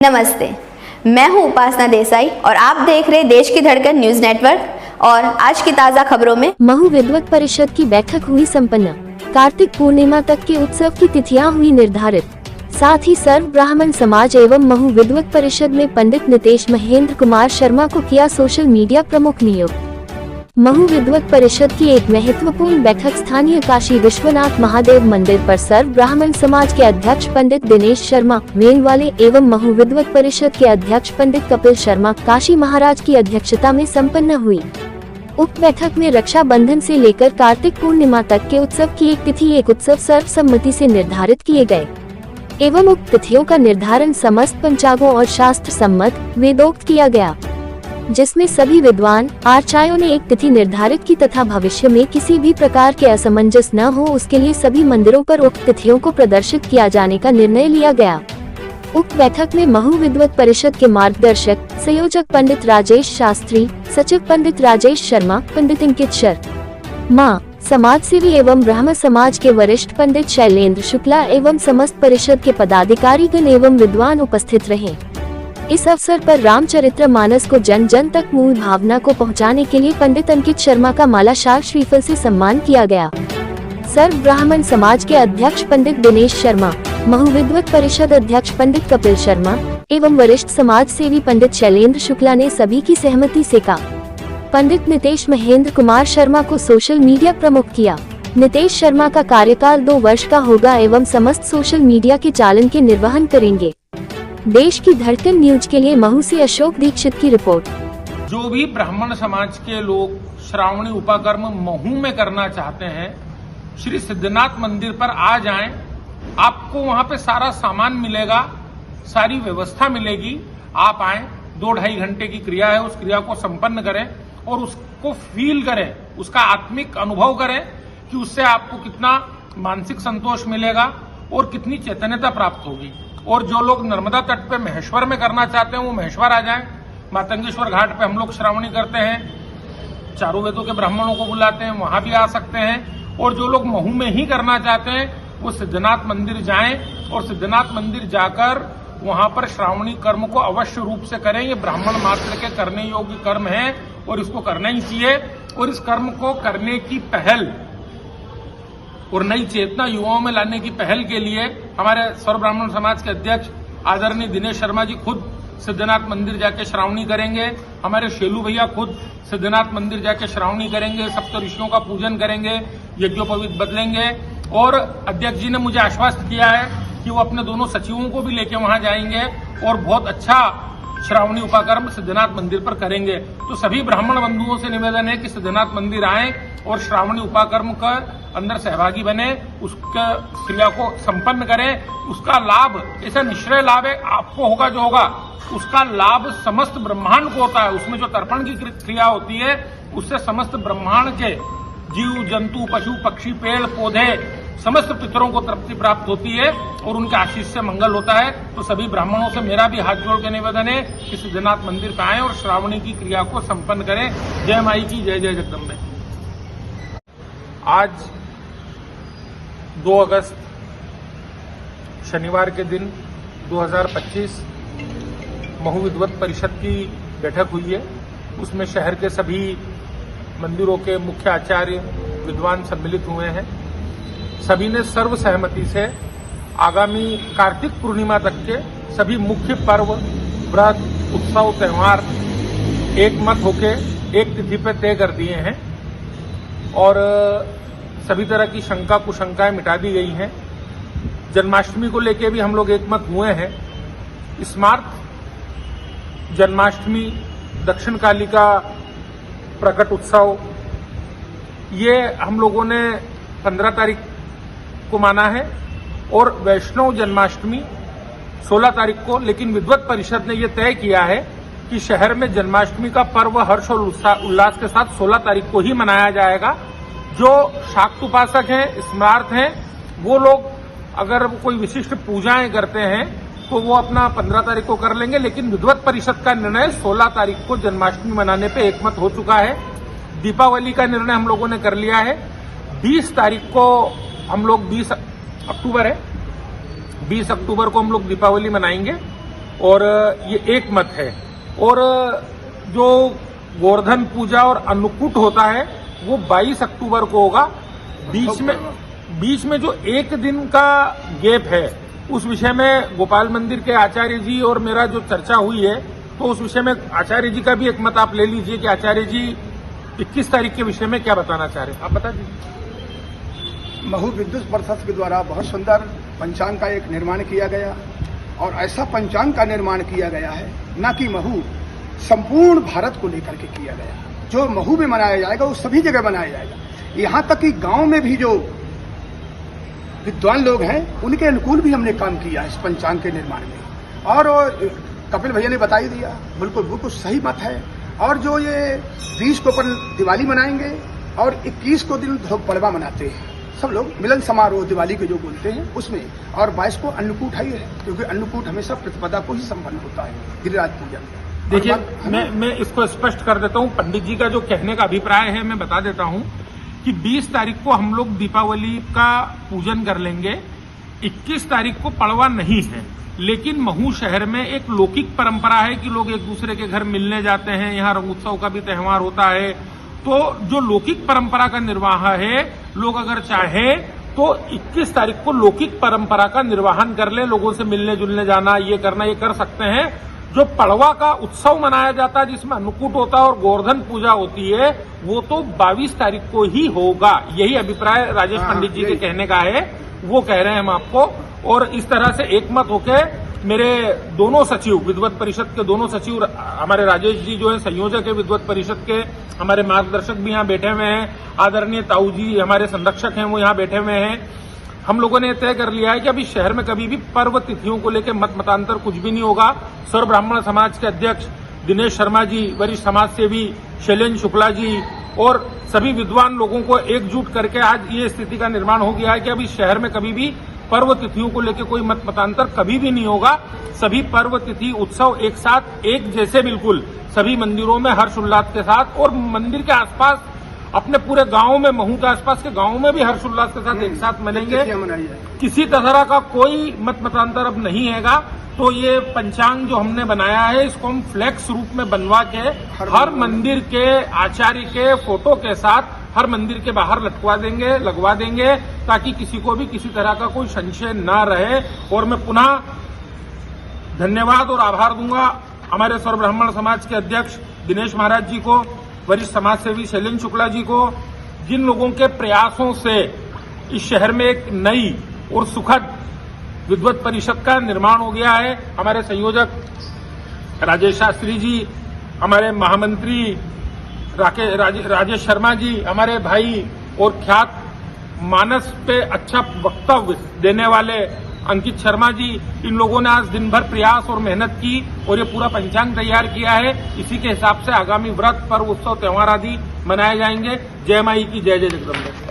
नमस्ते, मैं हूं उपासना देसाई और आप देख रहे देश की धड़कन न्यूज नेटवर्क। और आज की ताज़ा खबरों में महू विद्वत परिषद की बैठक हुई संपन्न। कार्तिक पूर्णिमा तक के उत्सव की तिथियां हुई निर्धारित। साथ ही सर्व ब्राह्मण समाज एवं महू विद्वत परिषद में पंडित नितेश महेंद्र कुमार शर्मा को किया सोशल मीडिया प्रमुख नियुक्त। महू विद्वत परिषद की एक महत्वपूर्ण बैठक स्थानीय काशी विश्वनाथ महादेव मंदिर पर सर्व ब्राह्मण समाज के अध्यक्ष पंडित दिनेश शर्मा वेंगवाले एवं महू विद्वत परिषद के अध्यक्ष पंडित कपिल शर्मा काशी महाराज की अध्यक्षता में संपन्न हुई। उक्त बैठक में रक्षा बंधन से लेकर कार्तिक पूर्णिमा तक के उत्सव की एक तिथि एक उत्सव सर्वसम्मति से निर्धारित किए गए एवं उक्त तिथियों का निर्धारण समस्त पंचांगों और शास्त्र सम्मत वेदोक्त किया गया, जिसमें सभी विद्वान आचार्यों ने एक तिथि निर्धारित की तथा भविष्य में किसी भी प्रकार के असमंजस न हो उसके लिए सभी मंदिरों पर उक्त तिथियों को प्रदर्शित किया जाने का निर्णय लिया गया। उक्त बैठक में महू विद्वत परिषद के मार्गदर्शक संयोजक पंडित राजेश शास्त्री, सचिव पंडित राजेश शर्मा, पंडित अंकित शर्मा, समाज सेवी एवं ब्रह्म समाज के वरिष्ठ पंडित शैलेंद्र शुक्ला एवं समस्त परिषद के पदाधिकारीगण एवं विद्वान उपस्थित रहे। इस अवसर पर रामचरित्र मानस को जन जन तक मूल भावना को पहुंचाने के लिए पंडित अंकित शर्मा का माला शाल श्रीफल से सम्मान किया गया। सर्व ब्राह्मण समाज के अध्यक्ष पंडित दिनेश शर्मा, महू विद्वत परिषद अध्यक्ष पंडित कपिल शर्मा एवं वरिष्ठ समाज सेवी पंडित शैलेंद्र शुक्ला ने सभी की सहमति से का पंडित नितेश महेंद्र कुमार शर्मा को सोशल मीडिया प्रमुख किया। नितेश शर्मा का कार्यकाल 2 वर्ष का होगा एवं समस्त सोशल मीडिया के चालन के निर्वहन करेंगे। देश की धड़कन न्यूज के लिए महू से अशोक दीक्षित की रिपोर्ट। जो भी ब्राह्मण समाज के लोग श्रावणी उपाकर्म महू में करना चाहते हैं, श्री सिद्धनाथ मंदिर पर आ जाएं। आपको वहां पे सारा सामान मिलेगा, सारी व्यवस्था मिलेगी। आप आएं, 2-2.5 घंटे की क्रिया है, उस क्रिया को संपन्न करें और उसको फील करें, उसका आत्मिक अनुभव करें कि उससे आपको कितना मानसिक संतोष मिलेगा और कितनी चैतन्यता प्राप्त होगी। और जो लोग नर्मदा तट पे महेश्वर में करना चाहते हैं वो महेश्वर आ जाएं। मातंगेश्वर घाट पे हम लोग श्रावणी करते हैं, चारों वेदों के ब्राह्मणों को बुलाते हैं, वहां भी आ सकते हैं। और जो लोग महू में ही करना चाहते हैं वो सिद्धनाथ मंदिर जाएं और सिद्धनाथ मंदिर जाकर वहां पर श्रावणी कर्म को अवश्य रूप से करें। ये ब्राह्मण मात्र के करने योग्य कर्म है और इसको करना ही चाहिए। और इस कर्म को करने की पहल और नई चेतना युवाओं में लाने की पहल के लिए हमारे सर्व ब्राह्मण समाज के अध्यक्ष आदरणीय दिनेश शर्मा जी खुद सिद्धनाथ मंदिर जाके श्रावणी करेंगे। हमारे शेलू भैया खुद सिद्धनाथ मंदिर जाके श्रावणी करेंगे, सप्त ऋषियों का पूजन करेंगे, यज्ञोपवीत बदलेंगे। और अध्यक्ष जी ने मुझे आश्वस्त किया है कि वो अपने दोनों सचिवों को भी लेके वहां जाएंगे और बहुत अच्छा श्रावणी उपाकर्म सिद्धनाथ मंदिर पर करेंगे। तो सभी ब्राह्मण बंधुओं से निवेदन है कि सिद्धनाथ मंदिर आएं और श्रावणी उपाकर्म का अंदर सहभागी बने, उसका क्रिया को संपन्न करें। उसका लाभ ऐसा निश्चय लाभ है, आपको होगा जो होगा, उसका लाभ समस्त ब्रह्मांड को होता है। उसमें जो तर्पण की क्रिया होती है उससे समस्त ब्रह्मांड के जीव जंतु पशु पक्षी पेड़ पौधे समस्त पितरों को तृप्ति प्राप्त होती है और उनके आशीष से मंगल होता है। तो सभी ब्राह्मणों से मेरा भी हाथ जोड़ के निवेदन है कि सिद्धनाथ मंदिर पर आएं और श्रावणी की क्रिया को संपन्न करें। जय माई की जय, जय जगदम्बे। आज 2 अगस्त शनिवार के दिन 2025 महू विद्वत परिषद की बैठक हुई है। उसमें शहर के सभी मंदिरों के मुख्य आचार्य विद्वान सम्मिलित हुए हैं। सभी ने सर्व सहमति से आगामी कार्तिक पूर्णिमा तक के सभी मुख्य पर्व, व्रत, उत्सव, त्योहार एक मत होके एक तिथि पे तय कर दिए हैं और सभी तरह की शंका कुशंकाएं मिटा दी गई हैं। जन्माष्टमी को लेके भी हम लोग एक मत हुए हैं। स्मार्त जन्माष्टमी, दक्षिण कालिका प्रकट उत्सव, ये हम लोगों ने 15 तारीख को माना है और वैष्णव जन्माष्टमी 16 तारीख को। लेकिन विद्वत परिषद ने यह तय किया है कि शहर में जन्माष्टमी का पर्व हर्ष और उल्लास के साथ 16 तारीख को ही मनाया जाएगा। जो शाक्त उपासक हैं, स्मार्त हैं, वो लोग अगर कोई विशिष्ट पूजाएं करते हैं तो वो अपना 15 तारीख को कर लेंगे। लेकिन विद्वत परिषद का निर्णय 16 तारीख को जन्माष्टमी मनाने पे एकमत हो चुका है। दीपावली का निर्णय हम लोगों ने कर लिया है। 20 तारीख को हम लोग 20 अक्टूबर है, 20 अक्टूबर को हम लोग दीपावली मनाएंगे और ये एक मत है। और जो गोवर्धन पूजा और अन्नकूट होता है वो 22 अक्टूबर को होगा। बीच में जो एक दिन का गैप है उस विषय में गोपाल मंदिर के आचार्य जी और मेरा जो चर्चा हुई है, तो उस विषय में आचार्य जी का भी एक मत आप ले लीजिए कि आचार्य जी 21 तारीख के विषय में क्या बताना चाह रहे हैं, आप बता दीजिए। महू विद्युत परिषद के द्वारा बहुत सुंदर पंचांग का एक निर्माण किया गया और ऐसा पंचांग का निर्माण किया गया है न कि महू संपूर्ण भारत को लेकर के किया गया। जो महू में मनाया जाएगा वो सभी जगह मनाया जाएगा, यहाँ तक कि गांव में भी जो विद्वान लोग हैं उनके अनुकूल भी हमने काम किया इस पंचांग के निर्माण में। और कपिल भैया ने बता ही दिया, बिल्कुल सही मत है। और जो ये 20 को अपन दिवाली मनाएंगे और 21 को दिन पड़वा मनाते हैं सब लोग, मिलन समारोह दिवाली के जो बोलते हैं उसमें, और 22 को अन्नकूट है, क्योंकि अन्नकूट हमेशा प्रतिपदा को ही संपन्न होता है गिरिराज पूजन। देखिए मैं इसको स्पष्ट कर देता हूँ। पंडित जी का जो कहने का अभिप्राय है मैं बता देता हूँ कि 20 तारीख को हम लोग दीपावली का पूजन कर लेंगे, 21 तारीख को पड़वा नहीं है। लेकिन महू शहर में एक लौकिक परंपरा है कि लोग एक दूसरे के घर मिलने जाते हैं, यहाँ रंगोत्सव का भी त्योहार होता है। तो जो लौकिक परंपरा का निर्वाह है, लोग अगर चाहे तो 21 तारीख को लौकिक परंपरा का निर्वहन कर ले, लोगों से मिलने जुलने जाना, ये करना, ये कर सकते हैं। जो पड़वा का उत्सव मनाया जाता है जिसमें अन्नकूट होता है और गोवर्धन पूजा होती है, वो तो 22 तारीख को ही होगा। यही अभिप्राय राजेश पंडित जी के कहने का है, वो कह रहे हैं हम आपको। और इस तरह से एक मत होके मेरे दोनों सचिव, विद्वत परिषद के दोनों सचिव, हमारे राजेश जी जो है संयोजक है विद्वत परिषद के, हमारे मार्गदर्शक भी यहाँ बैठे हुए हैं, आदरणीय ताऊ जी हमारे संरक्षक हैं वो यहाँ बैठे हुए हैं। हम लोगों ने तय कर लिया है कि अभी शहर में कभी भी पर्व तिथियों को लेकर मतांतर कुछ भी नहीं होगा। सर्व ब्राह्मण समाज के अध्यक्ष दिनेश शर्मा जी, वरिष्ठ समाज सेवी शैलेंद्र शुक्ला जी और सभी विद्वान लोगों को एकजुट करके आज ये स्थिति का निर्माण हो गया है कि अभी शहर में कभी भी पर्व तिथियों को लेकर कोई मतांतर कभी भी नहीं होगा। सभी पर्व तिथि उत्सव एक साथ एक जैसे बिल्कुल सभी मंदिरों में हर्षोल्लास के साथ, और मंदिर के आसपास अपने पूरे गांव में, महू के आसपास के गांव में भी हर्षोल्लास के साथ एक साथ मनाएंगे। किसी तरह का कोई मतांतर अब नहीं हैगा। तो ये पंचांग जो हमने बनाया है इसको हम फ्लैक्स रूप में बनवा के हर मंदिर के आचार्य के फोटो के साथ हर मंदिर के बाहर लगवा देंगे ताकि किसी को भी किसी तरह का कोई संशय न रहे। और मैं पुनः धन्यवाद और आभार दूंगा हमारे सर्व ब्राह्मण समाज के अध्यक्ष दिनेश महाराज जी को, वरिष्ठ समाज सेवी शैलेंद्र शुक्ला जी को, जिन लोगों के प्रयासों से इस शहर में एक नई और सुखद विद्वत परिषद का निर्माण हो गया है। हमारे संयोजक राजेश शास्त्री जी, हमारे महामंत्री राजेश शर्मा जी, हमारे भाई और ख्यात मानस पे अच्छा वक्तव्य देने वाले अंकित शर्मा जी, इन लोगों ने आज दिन भर प्रयास और मेहनत की और ये पूरा पंचांग तैयार किया है। इसी के हिसाब से आगामी व्रत, पर्व, उत्सव, त्योहार आदि मनाए जाएंगे। जय माई की जय, जय जगदम्बे।